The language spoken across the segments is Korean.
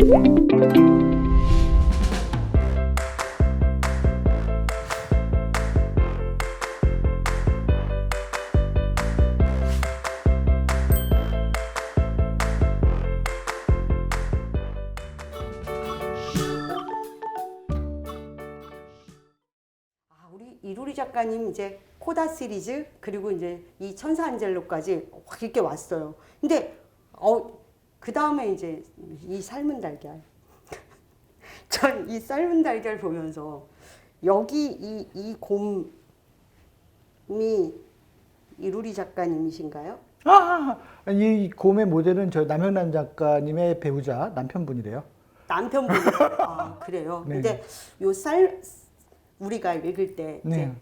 우리 이루리 작가님 이제 코다 시리즈 그리고 이제 이 천사 안젤로까지 확 이렇게 왔어요. 근데 그 다음에 이제 이 삶은 달걀. 전 이 삶은 달걀 보면서 여기 이 곰이 이루리 작가님이신가요? 이 곰의 모델은 저 남영란 작가님의 배우자 남편분이래요. 남편분. 아 그래요. 네. 근데 요 우리가 읽을 때 이제 네.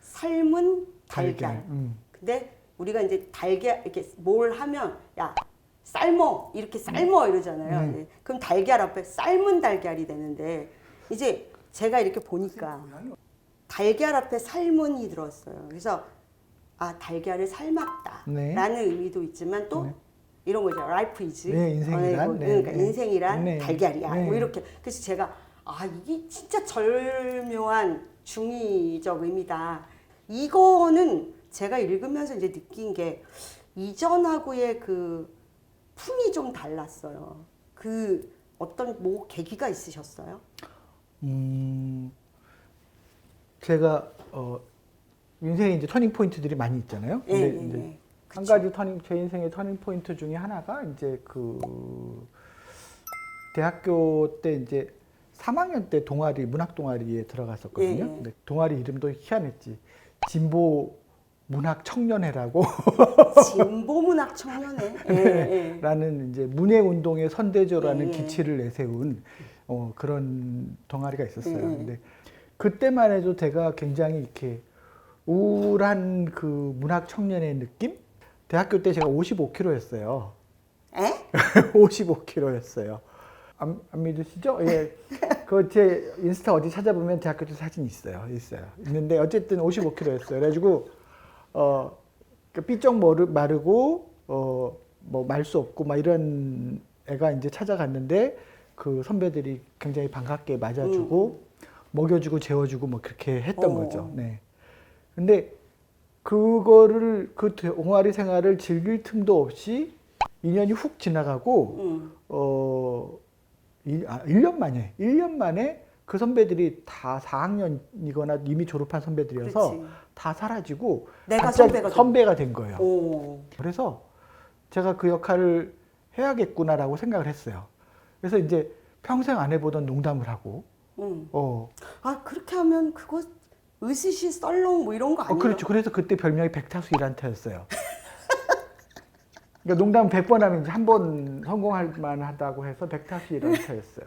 삶은 달걀. 달걀. 근데 우리가 이제 달걀 이렇게 뭘 하면 야 삶어 이렇게 삶어 이러잖아요. 네. 그럼 달걀 앞에 삶은 달걀이 되는데 이제 제가 이렇게 보니까 달걀 앞에 삶은이 들었어요. 그래서 아 달걀을 삶았다라는 네. 의미도 있지만 또 이런 거죠. 라이프 이즈. 네, 인생이란. 그러니까 네. 인생이란 네. 달걀이야. 네. 뭐 이렇게. 그래서 제가 이게 진짜 절묘한 중의적 의미다. 이거는 제가 읽으면서 이제 느낀 게 이전하고의 그 품이 좀 달랐어요. 그 어떤 뭐 계기가 있으셨어요? 제가 인생에 이제 터닝 포인트들이 많이 있잖아요. 근데 이제 한 가지 제 인생의 터닝 포인트 중에 하나가 이제 그 대학교 때 이제 3학년 때 문학 동아리에 들어갔었거든요. 근데 동아리 이름도 희한했지. 진보 문학 청년회라고. 진보 문학 청년회. 라는 이제 문예 운동의 선대조라는 기치를 내세운 그런 동아리가 있었어요. 근데 그때만 해도 제가 굉장히 이렇게 우울한 그 문학 청년의 느낌? 대학교 때 제가 55kg였어요. 에? 55kg였어요. 안 믿으시죠? 예. 그 제 인스타 어디 찾아보면 대학교 때 사진 있어요. 있는데 어쨌든 55kg였어요. 그래가지고 삐쩍 마르고 뭐 말 수 없고 막 이런 애가 이제 찾아갔는데 그 선배들이 굉장히 반갑게 맞아주고 먹여주고 재워주고 뭐 그렇게 했던 거죠. 네. 근데 그거를 그 동아리 생활을 즐길 틈도 없이 2년이 훅 지나가고 1년 만에 그 선배들이 다 4학년이거나 이미 졸업한 선배들이어서 그렇지. 다 사라지고 내가 선배가 된 거예요. 오. 그래서 제가 그 역할을 해야겠구나라고 생각을 했어요. 그래서 이제 평생 안 해보던 농담을 하고 그렇게 하면 그거 으스시 썰렁 뭐 이런 거 아니에요? 그렇죠. 그래서 그때 별명이 백타수 일한타였어요. 그러니까 농담 100번 하면 이제 한 번 성공할 만하다고 해서 백타수 일한타였어요.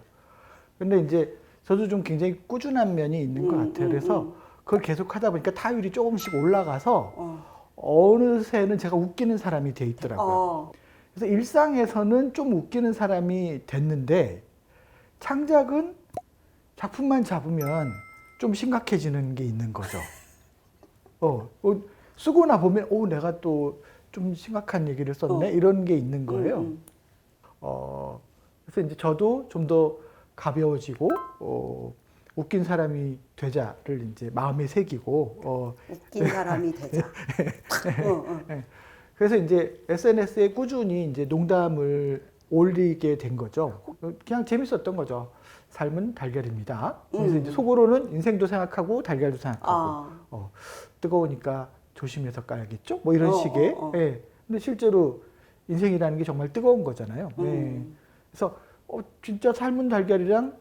근데 이제 저도 좀 굉장히 꾸준한 면이 있는 것 같아요. 그래서 그걸 계속 하다 보니까 타율이 조금씩 올라가서 어느새는 제가 웃기는 사람이 돼 있더라고요. 그래서 일상에서는 좀 웃기는 사람이 됐는데 창작은 작품만 잡으면 좀 심각해지는 게 있는 거죠. 쓰고 나 보면 내가 또 좀 심각한 얘기를 썼네 이런 게 있는 거예요. 그래서 이제 저도 좀 더 가벼워지고 웃긴 사람이 되자를 이제 마음에 새기고 웃긴 사람이 되자. 그래서 이제 SNS에 꾸준히 이제 농담을 올리게 된 거죠. 그냥 재밌었던 거죠. 삶은 달걀입니다. 그래서 이제 속으로는 인생도 생각하고 달걀도 생각하고 뜨거우니까 조심해서 까야겠죠. 뭐 이런 식의. 예. 근데 실제로 인생이라는 게 정말 뜨거운 거잖아요. 예. 그래서 진짜 삶은 달걀이랑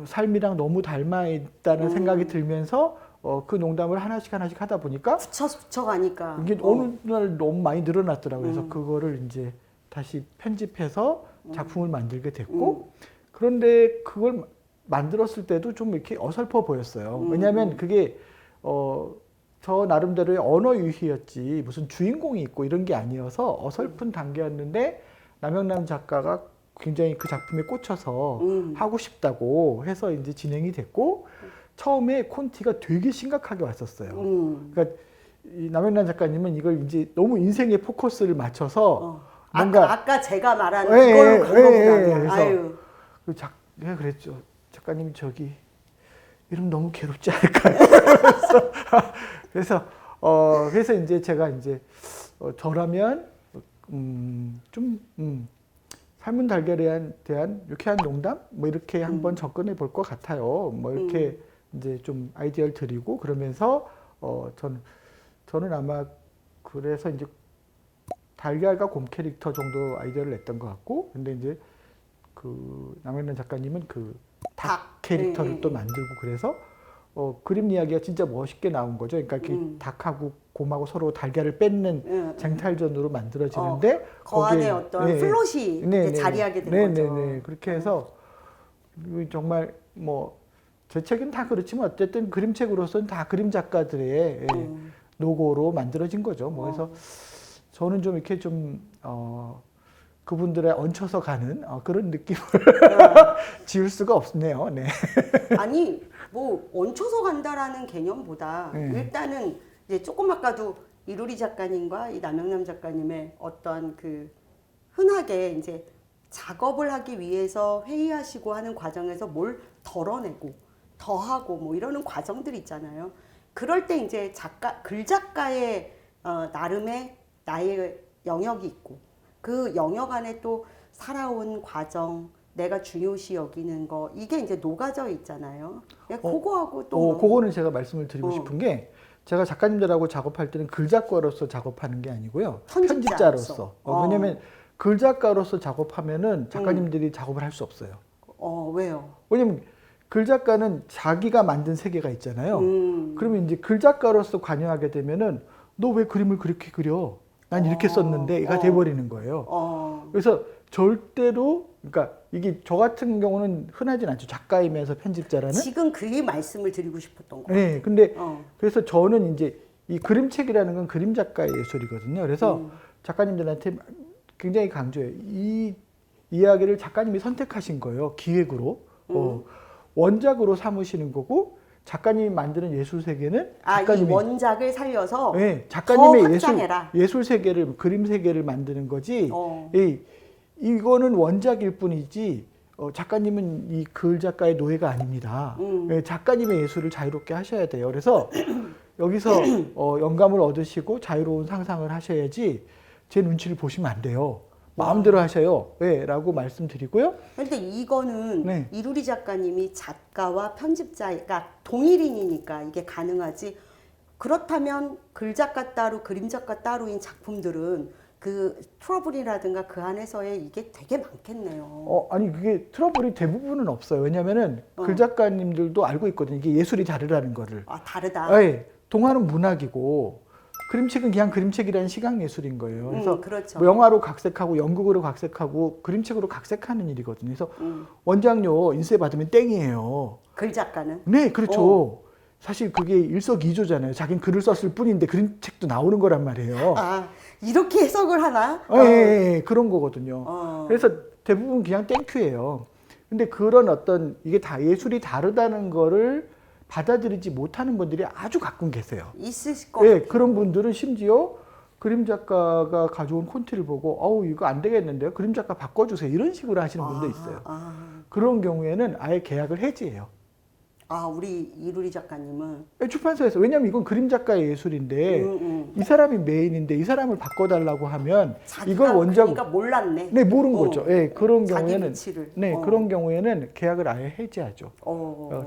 삶이랑 너무 닮아 있다는 생각이 들면서 그 농담을 하나씩 하다 보니까 붙여가니까 이게 어느 날 너무 많이 늘어났더라고요. 그래서 그거를 이제 다시 편집해서 작품을 만들게 됐고 그런데 그걸 만들었을 때도 좀 이렇게 어설퍼 보였어요. 왜냐하면 그게 저 나름대로의 언어 유희였지 무슨 주인공이 있고 이런 게 아니어서 어설픈 단계였는데 남영란 작가가 굉장히 그 작품에 꽂혀서 하고 싶다고 해서 이제 진행이 됐고 처음에 콘티가 되게 심각하게 왔었어요. 그러니까 이 남영란 작가님은 이걸 이제 너무 인생에 포커스를 맞춰서 뭔가 아까 제가 말한 그걸로 간 거구나. 그래서 내가 그랬죠. 작가님 저기 이름 너무 괴롭지 않을까요? 그래서 이제 제가 이제 저라면 삶은 달걀에 대한 유쾌한 농담 뭐 이렇게 한번 접근해 볼 것 같아요. 뭐 이렇게 이제 좀 아이디어를 드리고 그러면서 저는 아마 그래서 이제 달걀과 곰 캐릭터 정도 아이디어를 냈던 것 같고, 근데 이제 그 남영란 작가님은 그 닭 캐릭터를 또 만들고 그래서 그림 이야기가 진짜 멋있게 나온 거죠. 그러니까 닭하고 곰하고 서로 달걀을 뺏는 쟁탈전으로 만들어지는데 그 안에 어떤 플롯이 이제 자리하게 된 거죠. 그렇게 해서 정말 뭐 제 책은 다 그렇지만 어쨌든 그림책으로서는 다 그림 작가들의 노고로 만들어진 거죠. 뭐 그래서 저는 좀 이렇게 좀 그분들에 얹혀서 가는 그런 느낌을 지울 수가 없네요. 네. 아니 뭐 얹혀서 간다라는 개념보다 일단은 이제 조금 아까도 이루리 작가님과 이 남영남 작가님의 어떤 그 흔하게 이제 작업을 하기 위해서 회의하시고 하는 과정에서 뭘 덜어내고 더하고 뭐 이러는 과정들이 있잖아요. 그럴 때 이제 글 작가의 나름의 나의 영역이 있고 그 영역 안에 또 살아온 과정, 내가 중요시 여기는 거 이게 이제 녹아져 있잖아요. 그거하고 또 그거는 제가 말씀을 드리고 싶은 게 제가 작가님들하고 작업할 때는 글 작가로서 작업하는 게 아니고요. 편집자로서. 왜냐면 글 작가로서 작업하면은 작가님들이 작업을 할 수 없어요. 왜요? 왜냐면 글 작가는 자기가 만든 세계가 있잖아요. 그러면 이제 글 작가로서 관여하게 되면은 너 왜 그림을 그렇게 그려? 난 이렇게 썼는데가 돼버리는 거예요. 그래서 절대로 그러니까 이게 저 같은 경우는 흔하진 않죠. 작가이면서 편집자라는. 지금 그 말씀을 드리고 싶었던 거예요. 네, 근데 그래서 저는 이제 이 그림책이라는 건 그림 작가의 예술이거든요. 그래서 작가님들한테 굉장히 강조해요. 이 이야기를 작가님이 선택하신 거예요. 기획으로. 원작으로 삼으시는 거고 작가님이 만드는 예술 세계는 작가님이 이 원작을 살려서 작가님의 더 확장해라. 예술 세계를 그림 세계를 만드는 거지. 이거는 원작일 뿐이지 작가님은 이 글 작가의 노예가 아닙니다. 작가님의 예술을 자유롭게 하셔야 돼요. 그래서 여기서 영감을 얻으시고 자유로운 상상을 하셔야지 제 눈치를 보시면 안 돼요. 마음대로 하셔요. 라고 말씀드리고요. 그런데 이거는 이루리 작가님이 작가와 편집자가 동일인이니까 이게 가능하지. 그렇다면 글 작가 따로 그림 작가 따로인 작품들은 그 트러블이라든가 그 안에서의 이게 되게 많겠네요. 아니 그게 트러블이 대부분은 없어요. 왜냐면은 글 작가님들도 알고 있거든요. 이게 예술이 다르다는 거를. 다르다. 동화는 문학이고 그림책은 그냥 그림책이라는 시각 예술인 거예요. 그래서 그렇죠. 뭐 영화로 각색하고 연극으로 각색하고 그림책으로 각색하는 일이거든요. 그래서 원작료 인쇄 받으면 땡이에요. 글 작가는? 네, 그렇죠. 사실 그게 일석이조잖아요. 자기는 글을 썼을 뿐인데 그림책도 나오는 거란 말이에요. 이렇게 해석을 하나? 네, 그런 거거든요. 그래서 대부분 그냥 땡큐예요. 근데 그런 어떤 이게 다 예술이 다르다는 거를 받아들이지 못하는 분들이 아주 가끔 계세요. 있으실 것 같아요. 그런 분들은 심지어 그림 작가가 가져온 콘티를 보고 이거 안 되겠는데요. 그림 작가 바꿔주세요. 이런 식으로 하시는 분도 있어요. 그런 경우에는 아예 계약을 해지해요. 우리 이루리 작가님은 출판사에서. 왜냐하면 이건 그림 작가의 예술인데 이 사람이 메인인데 이 사람을 바꿔달라고 하면 이걸 원작 그러니까 몰랐네. 네, 모른 거죠. 그런 자기 경우에는 위치를. 그런 경우에는 계약을 아예 해지하죠.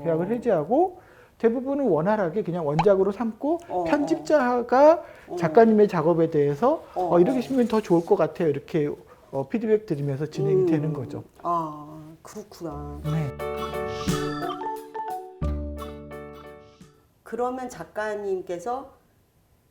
계약을 해지하고 대부분은 원활하게 그냥 원작으로 삼고 편집자가 작가님의 작업에 대해서 이렇게 쓰면 더 좋을 것 같아요. 이렇게 피드백 드리면서 진행이 되는 거죠. 그렇구나. 네. 그러면 작가님께서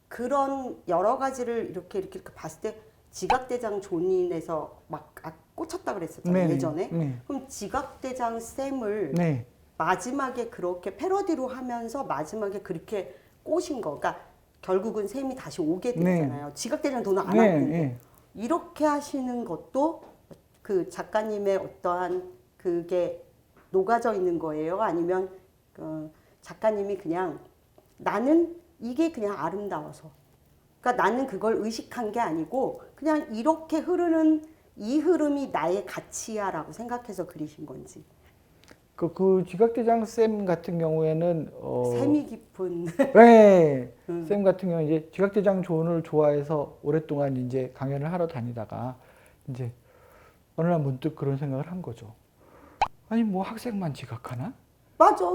그런 여러 가지를 이렇게 봤을 때 지각대장 존인에서 막 꽂혔다 그랬었잖아요. 예전에. 그럼 지각대장 쌤을 마지막에 그렇게 패러디로 하면서 마지막에 그렇게 꼬신 거. 그러니까 결국은 쌤이 다시 오게 됐잖아요. 지각대장 돈을 안 왔는데. 이렇게 하시는 것도 그 작가님의 어떠한 그게 녹아져 있는 거예요? 아니면 작가님이 그냥 나는 이게 그냥 아름다워서. 그러니까 나는 그걸 의식한 게 아니고 그냥 이렇게 흐르는 이 흐름이 나의 가치야라고 생각해서 그리신 건지. 그 지각대장 쌤 같은 경우에는 셈이 깊은. 네, 쌤 같은 경우 이제 지각대장 존을 좋아해서 오랫동안 이제 강연을 하러 다니다가 이제 어느 날 문득 그런 생각을 한 거죠. 아니 뭐 학생만 지각하나? 맞아.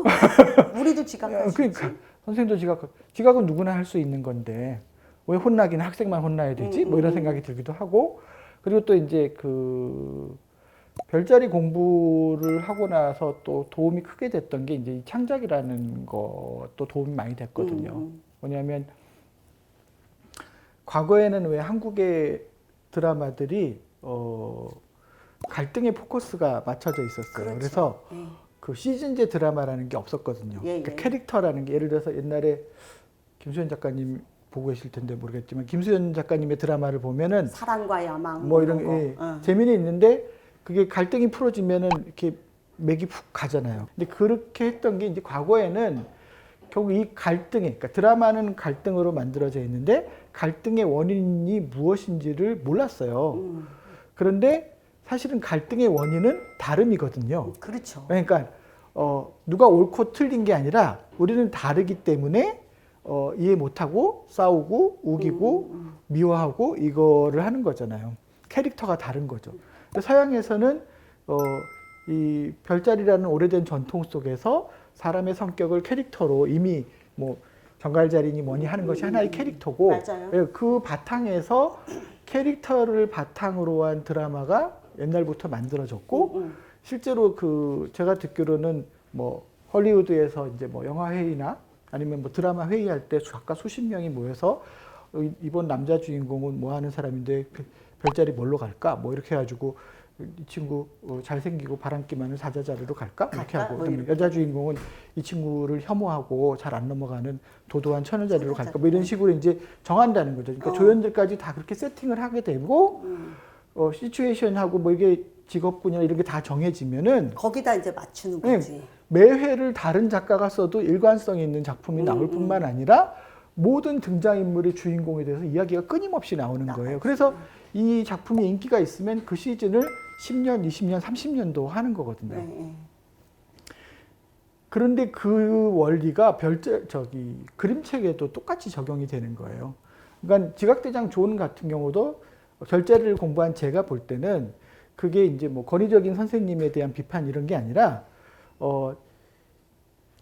우리도 지각할 수 그러니까 있지. 선생님도 지각은 누구나 할 수 있는 건데 왜 혼나긴 학생만 혼나야 되지? 뭐 이런 생각이 들기도 하고 그리고 또 이제 그 별자리 공부를 하고 나서 또 도움이 크게 됐던 게 이제 이 창작이라는 것도 도움이 많이 됐거든요. 뭐냐면 과거에는 왜 한국의 드라마들이 갈등의 포커스가 맞춰져 있었어요. 그렇죠. 그래서 그 시즌제 드라마라는 게 없었거든요. 그러니까 캐릭터라는 게 예를 들어서 옛날에 김수현 작가님 보고 계실 텐데 모르겠지만 김수현 작가님의 드라마를 보면은 사랑과 야망 뭐 이런 재미는 있는데 그게 갈등이 풀어지면은 이렇게 맥이 푹 가잖아요. 근데 그렇게 했던 게 이제 과거에는 결국 이 갈등에, 그러니까 드라마는 갈등으로 만들어져 있는데 갈등의 원인이 무엇인지를 몰랐어요. 그런데 사실은 갈등의 원인은 다름이거든요. 그렇죠. 그러니까 누가 옳고 틀린 게 아니라 우리는 다르기 때문에 이해 못하고 싸우고 우기고 미워하고 이거를 하는 거잖아요. 캐릭터가 다른 거죠. 서양에서는 이 별자리라는 오래된 전통 속에서 사람의 성격을 캐릭터로 이미 뭐 정갈자리니 뭐니 하는 것이 하나의 캐릭터고 맞아요. 그 바탕에서 캐릭터를 바탕으로 한 드라마가 옛날부터 만들어졌고 실제로 그 제가 듣기로는 뭐 헐리우드에서 이제 뭐 영화 회의나 아니면 뭐 드라마 회의할 때 작가 수십 명이 모여서 이번 남자 주인공은 뭐 하는 사람인데 별자리 뭘로 갈까? 뭐 이렇게 해가지고 이 친구 잘생기고 바람기 많은 사자자리로 갈까? 이렇게 하고 뭐 이렇게. 여자 주인공은 이 친구를 혐오하고 잘 안 넘어가는 도도한 처녀자리로 갈까? 뭐 이런 식으로 이제 정한다는 거죠. 그러니까 조연들까지 다 그렇게 세팅을 하게 되고 시츄에이션하고 뭐 이게 직업군이나 이런 게 다 정해지면은 거기다 이제 맞추는 거지. 매 회를 다른 작가가 써도 일관성 있는 작품이 나올 뿐만 아니라 모든 등장인물의 주인공에 대해서 이야기가 끊임없이 나오는 거예요. 그래서 이 작품이 인기가 있으면 그 시즌을 10년, 20년, 30년도 하는 거거든요. 그런데 그 원리가 그림책에도 똑같이 적용이 되는 거예요. 그러니까 지각대장 존 같은 경우도 별자리를 공부한 제가 볼 때는 그게 이제 뭐 권위적인 선생님에 대한 비판 이런 게 아니라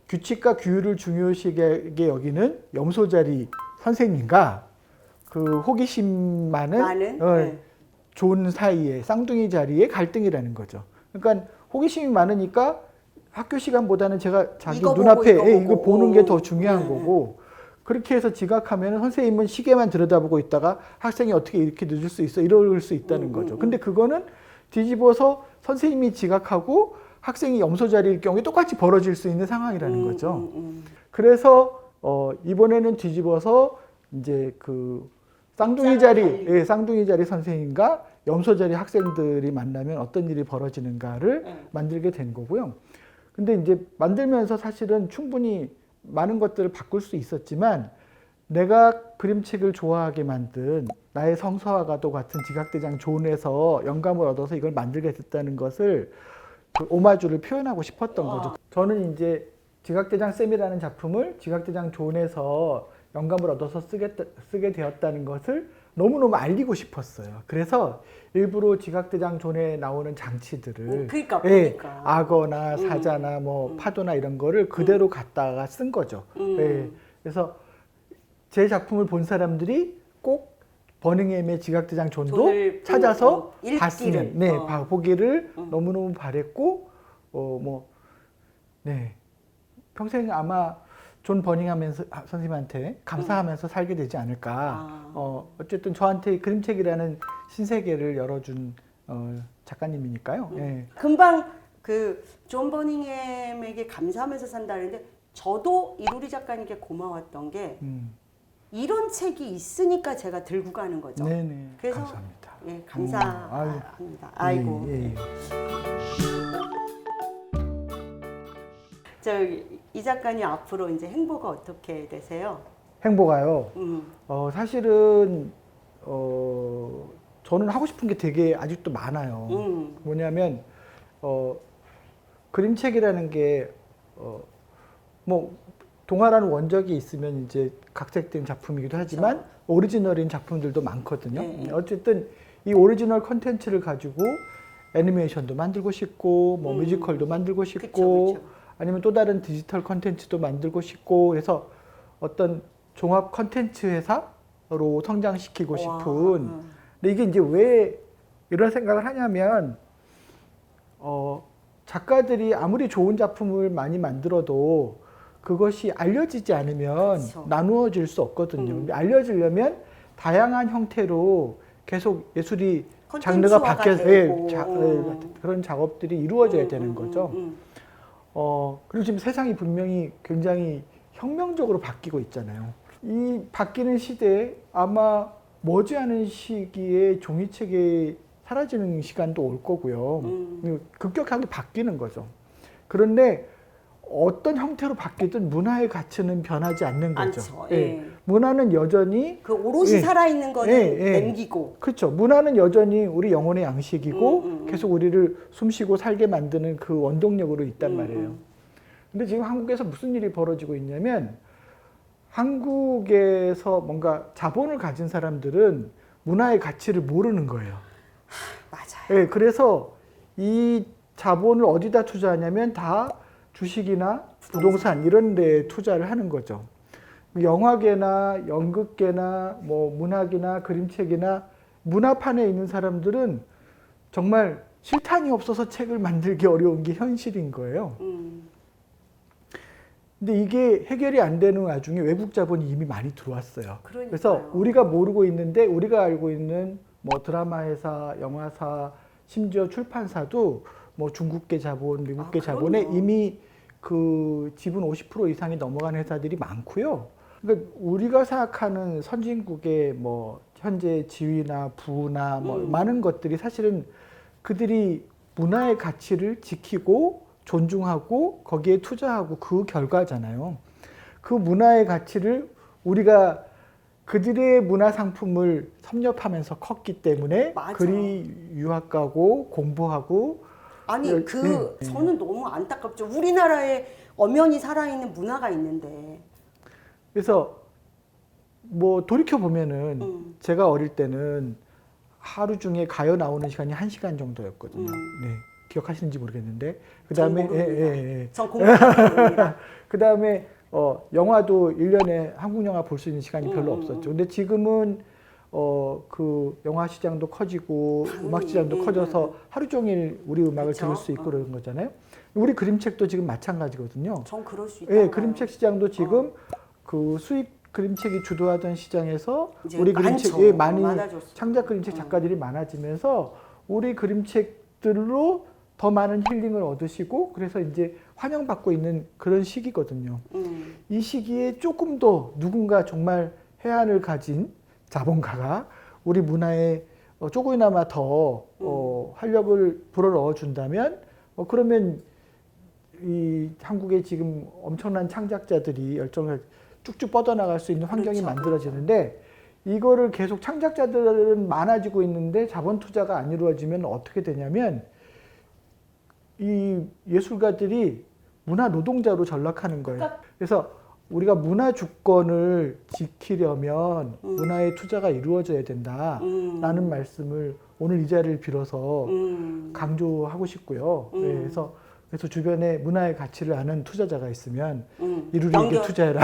규칙과 규율을 중요시하게 여기는 염소자리 선생님과 그 호기심 많은 존 사이의 쌍둥이 자리의 갈등이라는 거죠. 그러니까 호기심이 많으니까 학교 시간보다는 제가 자기 눈앞에 이거 보는 게 더 중요한 거고 그렇게 해서 지각하면 선생님은 시계만 들여다보고 있다가 학생이 어떻게 이렇게 늦을 수 있어 이럴 수 있다는 거죠. 근데 그거는 뒤집어서 선생님이 지각하고 학생이 염소 자리일 경우에 똑같이 벌어질 수 있는 상황이라는 거죠. 그래서 이번에는 뒤집어서 이제 그 쌍둥이 자리 선생님과 염소 자리 학생들이 만나면 어떤 일이 벌어지는가를 만들게 된 거고요. 근데 이제 만들면서 사실은 충분히 많은 것들을 바꿀 수 있었지만 내가 그림책을 좋아하게 만든 나의 성서와가도 같은 지각대장 존에서 영감을 얻어서 이걸 만들게 됐다는 것을 그 오마주를 표현하고 싶었던 거죠. 저는 이제 지각대장 쌤이라는 작품을 지각대장 존에서 영감을 얻어서 쓰게 되었다는 것을 너무너무 알리고 싶었어요. 그래서 일부러 지각대장 존에 나오는 장치들을 그러니까. 악어나 사자나 뭐 파도나 이런 거를 그대로 갖다가 쓴 거죠. 그래서 제 작품을 본 사람들이 꼭 버닝엄의 지각대장 존도 찾아서 봤으면 보기를 너무너무 바랬고 평생 아마 존 버닝엄 선생님한테 감사하면서 살게 되지 않을까. 어쨌든 저한테 그림책이라는 신세계를 열어준 작가님이니까요. 금방 그 존 버닝엄에게 감사하면서 산다는데 저도 이루리 작가님께 고마웠던 게 이런 책이 있으니까 제가 들고 가는 거죠. 네네. 그래서 감사합니다. 감사합니다. 아이고. 이 작가님 앞으로 이제 행보가 어떻게 되세요? 행보가요. 사실은 저는 하고 싶은 게 되게 아직도 많아요. 뭐냐면 그림책이라는 게 뭐 동화라는 원작이 있으면 이제 각색된 작품이기도 하지만 그렇죠. 오리지널인 작품들도 많거든요. 네. 어쨌든 이 오리지널 컨텐츠를 가지고 애니메이션도 만들고 싶고 뭐 뮤지컬도 만들고 싶고 그쵸. 아니면 또 다른 디지털 컨텐츠도 만들고 싶고 그래서 어떤 종합 컨텐츠 회사로 성장시키고 싶은 근데 이게 이제 왜 이런 생각을 하냐면 작가들이 아무리 좋은 작품을 많이 만들어도 그것이 알려지지 않으면 그쵸. 나누어질 수 없거든요. 근데 알려지려면 다양한 형태로 계속 예술이 장르가 바뀌어서 그런 작업들이 이루어져야 되는 거죠. 그리고 지금 세상이 분명히 굉장히 혁명적으로 바뀌고 있잖아요. 이 바뀌는 시대에 아마 머지않은 시기에 종이책이 사라지는 시간도 올 거고요. 급격하게 바뀌는 거죠. 그런데 어떤 형태로 바뀌든 문화의 가치는 변하지 않는 거죠. 예. 문화는 여전히 그 오롯이 살아있는 거는 남기고. 그렇죠. 문화는 여전히 우리 영혼의 양식이고 계속 우리를 숨쉬고 살게 만드는 그 원동력으로 있단 말이에요. 근데 지금 한국에서 무슨 일이 벌어지고 있냐면 한국에서 뭔가 자본을 가진 사람들은 문화의 가치를 모르는 거예요. 맞아요. 예, 그래서 이 자본을 어디다 투자하냐면 다 주식이나 부동산 이런 데 투자를 하는 거죠. 영화계나 연극계나 뭐 문학이나 그림책이나 문화판에 있는 사람들은 정말 실탄이 없어서 책을 만들기 어려운 게 현실인 거예요. 근데 이게 해결이 안 되는 와중에 외국 자본이 이미 많이 들어왔어요. 그러니까요. 그래서 우리가 모르고 있는데 우리가 알고 있는 뭐 드라마 회사, 영화사, 심지어 출판사도 뭐 중국계 자본, 미국계 자본에 이미 그 지분 50% 이상이 넘어간 회사들이 많고요. 그러니까 우리가 생각하는 선진국의 뭐 현재 지위나 부나 뭐 많은 것들이 사실은 그들이 문화의 가치를 지키고 존중하고 거기에 투자하고 그 결과잖아요. 그 문화의 가치를 우리가 그들의 문화 상품을 섭렵하면서 컸기 때문에 맞아. 그리 유학 가고 공부하고 아니 네. 저는 너무 안타깝죠. 우리나라에 엄연히 살아있는 문화가 있는데. 그래서 뭐 돌이켜 보면은 제가 어릴 때는 하루 중에 가요 나오는 시간이 1시간 정도였거든요. 네. 기억하시는지 모르겠는데 그다음에 전 공부합니다. 그다음에 영화도 1년에 한국 영화 볼 수 있는 시간이 별로 없었죠. 근데 지금은 그 영화 시장도 커지고 음악 시장도 커져서 하루 종일 우리 음악을 그쵸? 들을 수 있고 그러는 거잖아요. 우리 그림책도 지금 마찬가지거든요. 전 그럴 수 있다. 예, 그림책 시장도 지금 그 수입 그림책이 주도하던 시장에서 우리 그림책이 많이 창작 그림책 작가들이 많아지면서 우리 그림책들로 더 많은 힐링을 얻으시고 그래서 이제 환영받고 있는 그런 시기거든요. 이 시기에 조금 더 누군가 정말 해안을 가진 자본가가 우리 문화에 조금이나마 더 활력을 불어넣어 준다면 그러면 이 한국에 지금 엄청난 창작자들이 열정을 쭉쭉 뻗어나갈 수 있는 환경이 그렇죠. 만들어지는데 이거를 계속 창작자들은 많아지고 있는데 자본 투자가 안 이루어지면 어떻게 되냐면 이 예술가들이 문화 노동자로 전락하는 거예요. 그래서 우리가 문화 주권을 지키려면 문화의 투자가 이루어져야 된다라는 말씀을 오늘 이 자리를 빌어서 강조하고 싶고요. 네, 그래서 주변에 문화의 가치를 아는 투자자가 있으면 이루리에게 투자해라.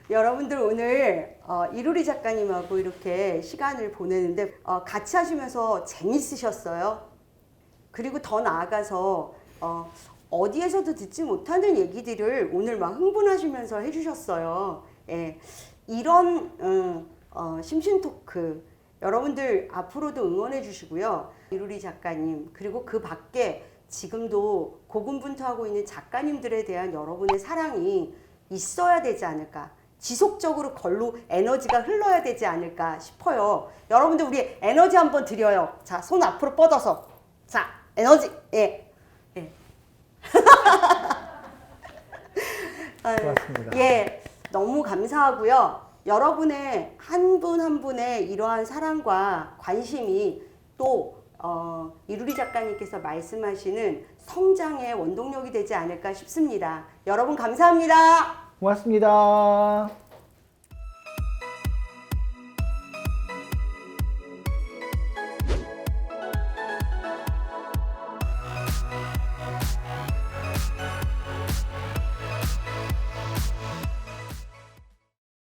여러분들 오늘 이루리 작가님하고 이렇게 시간을 보내는데 같이 하시면서 재밌으셨어요? 그리고 더 나아가서 어디에서도 듣지 못하는 얘기들을 오늘 막 흥분하시면서 해주셨어요. 예, 이런 심심 토크 여러분들 앞으로도 응원해 주시고요. 이루리 작가님 그리고 그 밖에 지금도 고군분투하고 있는 작가님들에 대한 여러분의 사랑이 있어야 되지 않을까. 지속적으로 걸로 에너지가 흘러야 되지 않을까 싶어요. 여러분들 우리 에너지 한번 드려요. 자, 손 앞으로 뻗어서. 자, 에너지. 예. 예. 고맙습니다. 예. 너무 감사하고요. 여러분의 한 분 한 분의 이러한 사랑과 관심이 또 이루리 작가님께서 말씀하시는 성장의 원동력이 되지 않을까 싶습니다. 여러분 감사합니다. 고맙습니다.